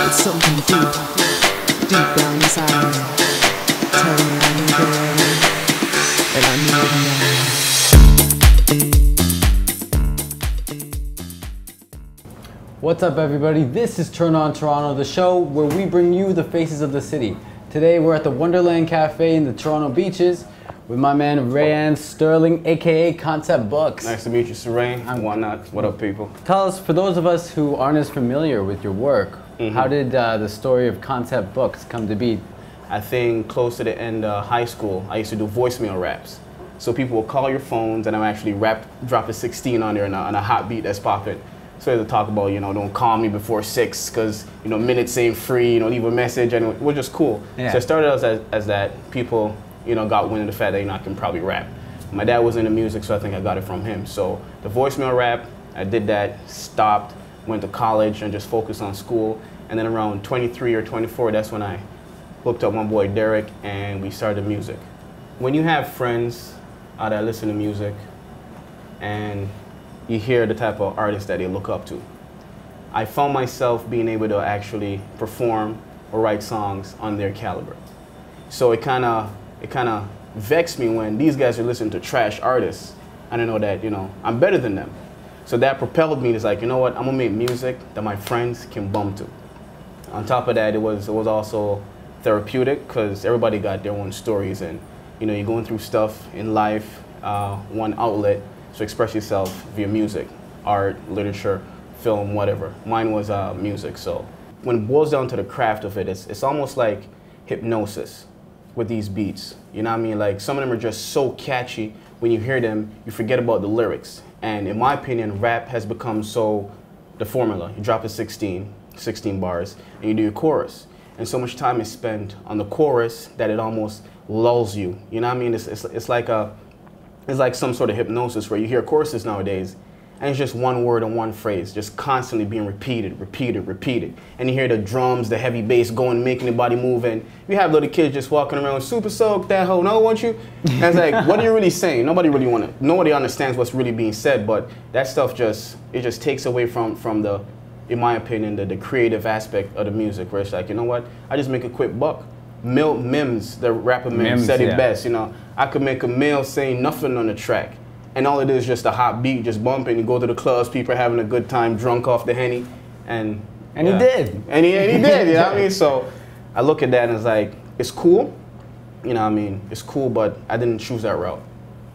It's something deep, deep down inside. Tell me I need it, and I need it now. What's up, everybody? This is Turn On Toronto, the show where we bring you the faces of the city. Today we're at the Wunderland Cafe in the Toronto beaches with my man Rayan Sterling, aka Concept Books. Nice to meet you, Serain. What up, people? Tell us, for those of us who aren't as familiar with your work, how did the story of Concept Books come to be? I think close to the end of high school, I used to do voicemail raps. So people will call your phones and I'm actually drop a 16 on there on a hot beat that's popping. So to talk about, don't call me before 6 because, minutes ain't free, leave a message, and it was just cool. Yeah. So it started as that people, got wind of the fact that, I can probably rap. My dad was into music, so I think I got it from him. So the voicemail rap, I did that, stopped, went to college and just focused on school. And then around 23 or 24, that's when I hooked up my boy Derek and we started music. When you have friends that listen to music and you hear the type of artists that they look up to, I found myself being able to actually perform or write songs on their caliber. So it kind of vexed me when these guys are listening to trash artists and I know that, I'm better than them. So that propelled me to like, you know what, I'm gonna make music that my friends can bump to. On top of that, it was also therapeutic because everybody got their own stories and, you're going through stuff in life, one outlet to express yourself via music, art, literature, film, whatever. Mine was music. So when it boils down to the craft of it, it's almost like hypnosis with these beats. You know what I mean? Like some of them are just so catchy, when you hear them, you forget about the lyrics. And in my opinion, rap has become the formula. You drop a 16 bars, and you do your chorus. And so much time is spent on the chorus that it almost lulls you. You know what I mean? It's like some sort of hypnosis where you hear choruses nowadays and it's just one word and one phrase just constantly being repeated. And you hear the drums, the heavy bass going, making the body move, and you have little kids just walking around, super soaked, that hoe, no, want you? And it's like, what are you really saying? Nobody understands what's really being said, but that stuff just takes away from the, in my opinion, the creative aspect of the music, where it's like, you know what, I just make a quick buck. Mims, the rapper Mims said it best, I could make a meal saying nothing on the track. And all it is just a hot beat, just bumping. You go to the clubs, people are having a good time, drunk off the Henny. And he did. And he did, you know what I mean? So I look at that and it's like, it's cool, it's cool, but I didn't choose that route.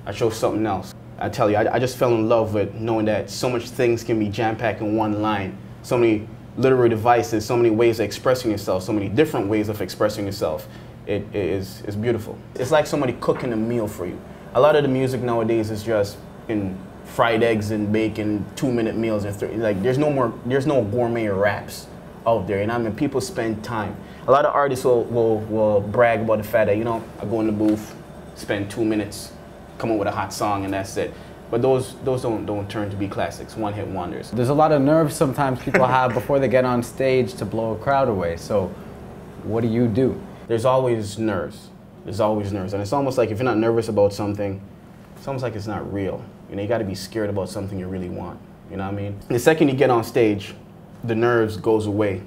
I chose something else. I tell you, I just fell in love with knowing that so much things can be jam-packed in one line. So many literary devices, so many ways of expressing yourself, so many different ways of expressing yourself. It's beautiful. It's like somebody cooking a meal for you. A lot of the music nowadays is just in fried eggs and bacon, 2-minute meals, and like there's no gourmet raps out there. And people spend time. A lot of artists will brag about the fact that, I go in the booth, spend 2 minutes, come up with a hot song, and that's it. But those don't turn to be classics, one-hit wonders. There's a lot of nerves sometimes people have before they get on stage to blow a crowd away. So what do you do? There's always nerves. There's always nerves. And it's almost like if you're not nervous about something, it's almost like it's not real. You got to be scared about something you really want. You know what I mean? The second you get on stage, the nerves goes away.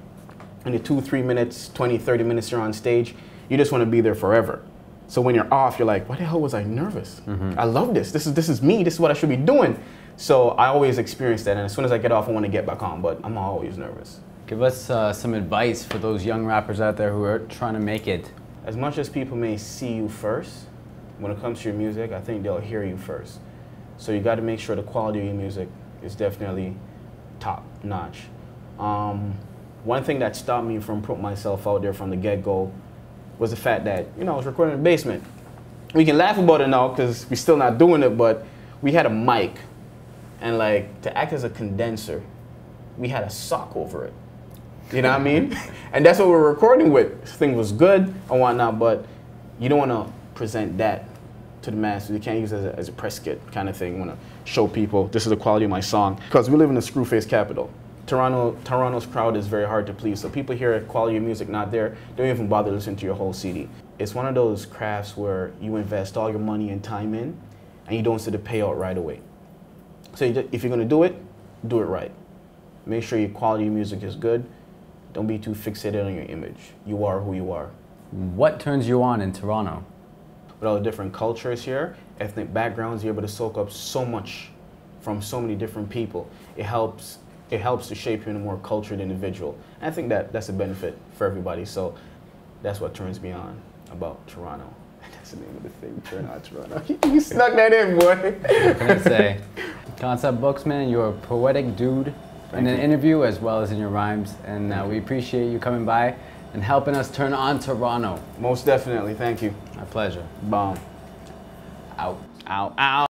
In the 2-3 minutes, 20, 30 minutes you're on stage, you just want to be there forever. So when you're off, you're like, why the hell was I nervous? I love this. This is me. This is what I should be doing. So I always experience that. And as soon as I get off, I want to get back on. But I'm always nervous. Give us some advice for those young rappers out there who are trying to make it. As much as people may see you first, when it comes to your music, I think they'll hear you first. So you got to make sure the quality of your music is definitely top notch. One thing that stopped me from putting myself out there from the get-go was the fact that, I was recording in the basement. We can laugh about it now because we're still not doing it, but we had a mic. And like, to act as a condenser, we had a sock over it. You know what I mean? And that's what we were recording with. This thing was good and whatnot, but you don't want to present that to the masses. You can't use it as a press kit kind of thing. You want to show people this is the quality of my song. Because we live in the screw-face capital. Toronto's crowd is very hard to please. So people hear quality of music not there, they don't even bother listening to your whole CD. It's one of those crafts where you invest all your money and time in, and you don't see the payout right away. So if you're going to do it right. Make sure your quality of music is good. don't be too fixated on your image. You are who you are. What turns you on in Toronto? With all the different cultures here, ethnic backgrounds, you're able to soak up so much from so many different people. It helps to shape you in a more cultured individual. And I think that's a benefit for everybody. So that's what turns me on about Toronto. That's the name of the thing, Turn On Toronto. You snuck that in, boy. What can I say? Concept Books, man, you're a poetic dude in an interview as well as in your rhymes. And we appreciate you coming by and helping us turn on Toronto. Most definitely, thank you. My pleasure. Bomb. Out. Ow, ow.